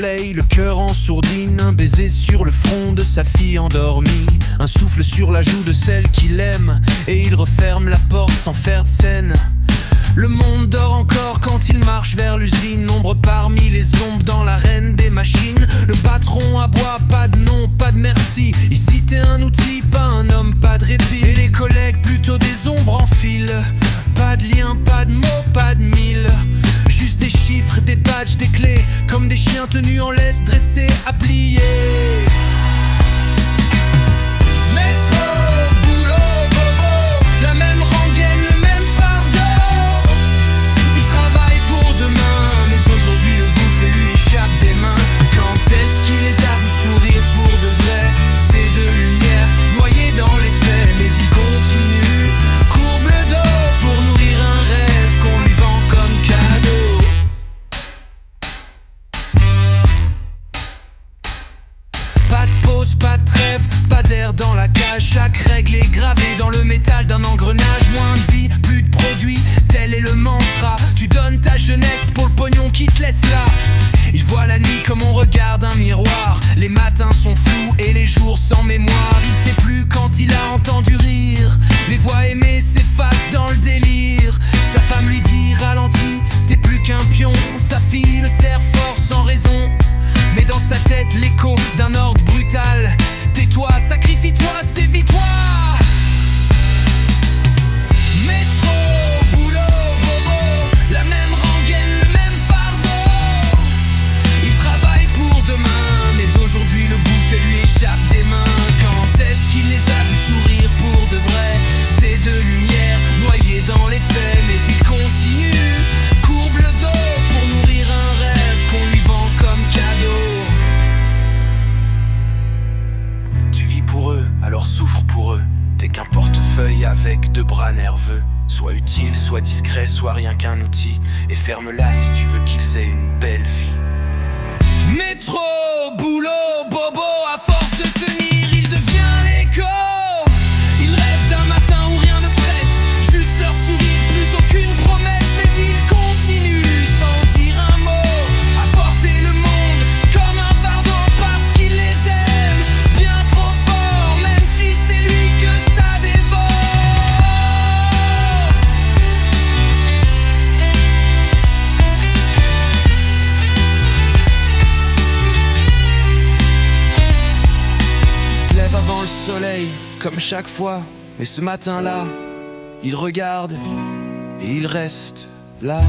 soleil, le cœur en sourdine, un baiser sur le front de sa fille endormie, un souffle sur la joue de celle qu'il aime, et il referme la porte sans faire de scène. Le monde dort encore quand il marche vers l'usine, ombre parmi les ombres dans l'arène des machines. Le patron aboie, pas de nom, pas de merci. Ici t'es un outil, pas un homme, pas de répit. Et les collègues plutôt des ombres en fil. Pas de lien, pas de mots, pas de mille. Juste des chiffres, des badges, des clés, comme des chiens tenus en laisse, dressés à plier. Pas de pause, pas de trêve, pas d'air dans la cage. Chaque règle est gravée dans le métal d'un engrenage. Moins de vie, plus de produits, tel est le mantra. Tu donnes ta jeunesse pour le pognon qui te laisse là. Il voit la nuit comme on regarde un miroir. Les matins sont flous et les jours sans mémoire. Il sait plus quand il a entendu rire. Les voix aimées s'effacent dans le délire. Sa femme lui dit ralentis, t'es plus qu'un pion. Sa fille le serre fort sans raison, mais dans sa tête l'écho d'un ordre brutal. Tais-toi, sacrifie-toi, sévis-toi. Métro, boulot, bobo, la même rengaine, le même fardeau. Il travaille pour demain, mais aujourd'hui le bouffet lui échappe des mains. Quand est-ce qu'il les a vus sourire pour de vrai? C'est de lumière noyée dans les faits, mais il continue, courbe le dos pour nourrir un rêve qu'on lui vend comme cadeau. Alors souffre pour eux, t'es qu'un portefeuille avec deux bras nerveux. Sois utile, sois discret, sois rien qu'un outil, et ferme-la si tu veux qu'ils aient une belle vie. Métro, boulot, bobo, à force de tenir, il devient l'écho. Ils rêvent d'un matin où rien ne presse, juste leur sourire, plus aucune promesse. Mais ils continuent sans dire un mot, à porter le monde comme un fardeau parce qu'ils les aiment bien trop fort, même si c'est lui que ça dévore. Il se lève avant le soleil, comme chaque fois, mais ce matin-là, il regarde et il reste là.